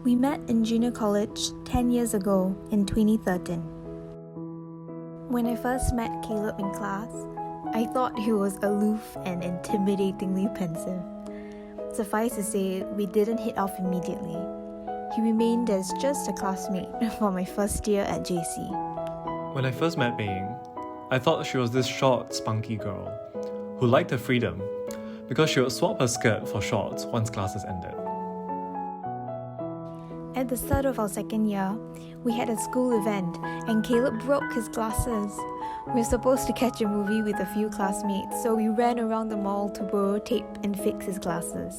We met in junior college 10 years ago in 2013. When I first met Caleb in class, I thought he was aloof and intimidatingly pensive. Suffice to say, we didn't hit off immediately. He remained as just a classmate for my first year at JC. When I first met Bei Ying, I thought she was this short, spunky girl who liked her freedom because she would swap her skirt for shorts once classes ended. At the start of our second year, we had a school event and Caleb broke his glasses. We were supposed to catch a movie with a few classmates, so we ran around the mall to borrow tape and fix his glasses.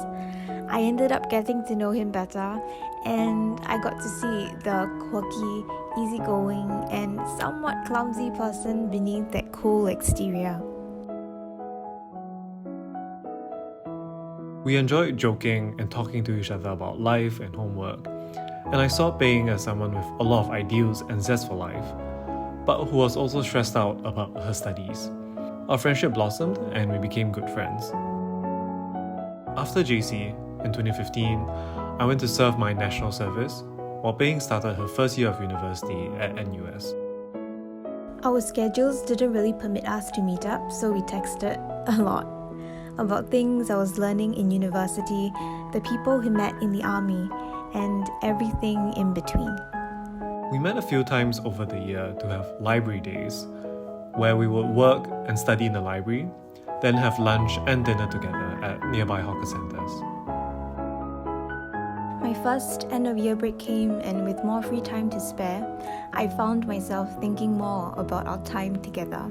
I ended up getting to know him better, and I got to see the quirky, easygoing, and somewhat clumsy person beneath that cool exterior. We enjoyed joking and talking to each other about life and homework, and I saw Bei Ying as someone with a lot of ideals and zest for life, but who was also stressed out about her studies. Our friendship blossomed and we became good friends. After JC, in 2015, I went to serve my national service, while Bei Ying started her first year of university at NUS. Our schedules didn't really permit us to meet up, so we texted a lot about things I was learning in university, the people we met in the army, and everything in between. We met a few times over the year to have library days, where we would work and study in the library, then have lunch and dinner together at nearby hawker centres. My first end-of-year break came, and with more free time to spare, I found myself thinking more about our time together.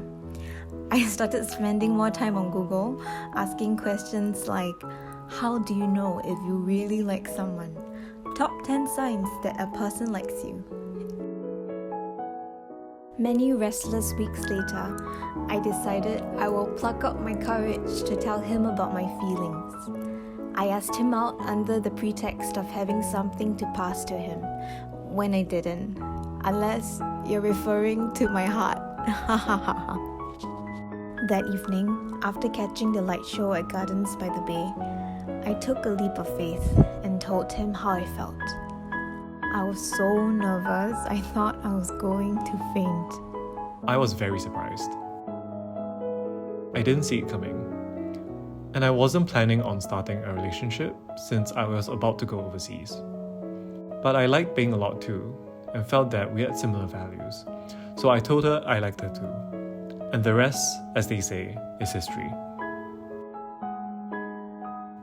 I started spending more time on Google, asking questions like, how do you know if you really like someone? Top 10 signs that a person likes you. Many restless weeks later, I decided I will pluck up my courage to tell him about my feelings. I asked him out under the pretext of having something to pass to him, when I didn't. Unless you're referring to my heart. That evening, after catching the light show at Gardens by the Bay, I took a leap of faith and told him how I felt. I was so nervous, I thought I was going to faint. I was very surprised. I didn't see it coming. And I wasn't planning on starting a relationship since I was about to go overseas. But I liked Bei Ying a lot too, and felt that we had similar values. So I told her I liked her too. And the rest, as they say, is history.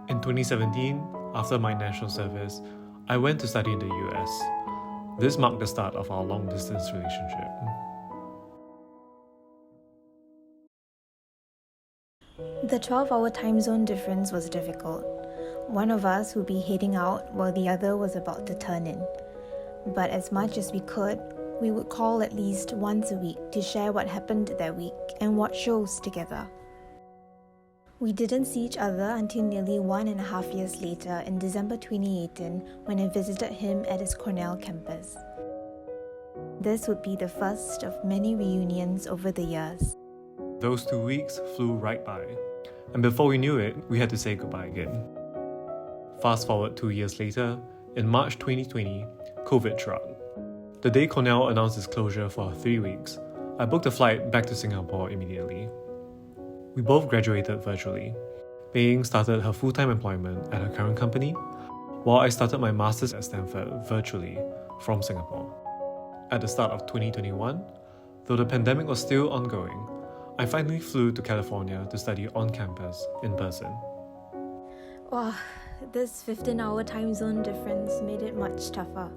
In 2017, after my national service, I went to study in the US. This marked the start of our long-distance relationship. The 12-hour time zone difference was difficult. One of us would be heading out while the other was about to turn in. But as much as we could, we would call at least once a week to share what happened that week and watch shows together. We didn't see each other until nearly 1.5 years later in December 2018 when I visited him at his Cornell campus. This would be the first of many reunions over the years. Those 2 weeks flew right by, and before we knew it, we had to say goodbye again. Fast forward 2 years later, in March 2020, COVID struck. The day Cornell announced its closure for 3 weeks, I booked a flight back to Singapore immediately. We both graduated virtually. Bei Ying started her full-time employment at her current company, while I started my master's at Stanford virtually from Singapore. At the start of 2021, though the pandemic was still ongoing, I finally flew to California to study on campus in person. Wow, this 15-hour time zone difference made it much tougher.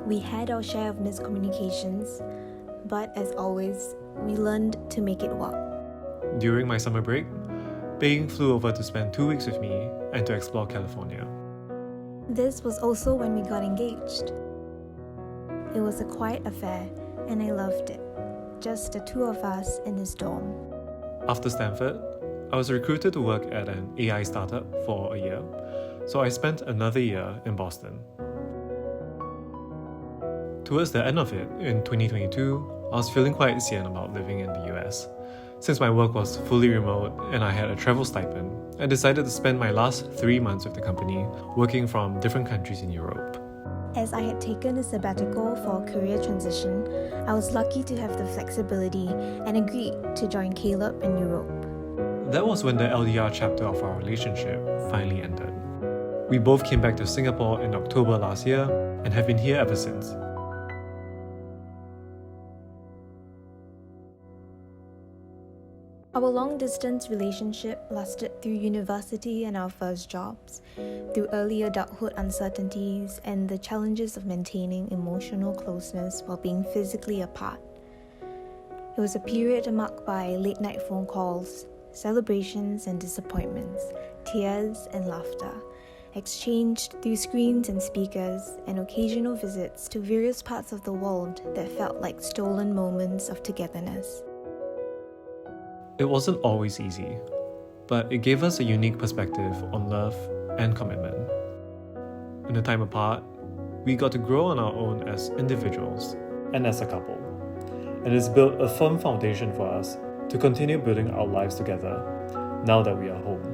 We had our share of miscommunications, but as always, we learned to make it work. During my summer break, Bei Ying flew over to spend 2 weeks with me and to explore California. This was also when we got engaged. It was a quiet affair, and I loved it. Just the two of us in his dorm. After Stanford, I was recruited to work at an AI startup for a year, so I spent another year in Boston. Towards the end of it, in 2022, I was feeling quite sian about living in the US. Since my work was fully remote and I had a travel stipend, I decided to spend my last 3 months with the company working from different countries in Europe. As I had taken a sabbatical for a career transition, I was lucky to have the flexibility and agreed to join Caleb in Europe. That was when the LDR chapter of our relationship finally ended. We both came back to Singapore in October last year and have been here ever since. Our long-distance relationship lasted through university and our first jobs, through early adulthood uncertainties and the challenges of maintaining emotional closeness while being physically apart. It was a period marked by late-night phone calls, celebrations and disappointments, tears and laughter, exchanged through screens and speakers, and occasional visits to various parts of the world that felt like stolen moments of togetherness. It wasn't always easy, but it gave us a unique perspective on love and commitment. In the time apart, we got to grow on our own as individuals and as a couple, and it's built a firm foundation for us to continue building our lives together now that we are home.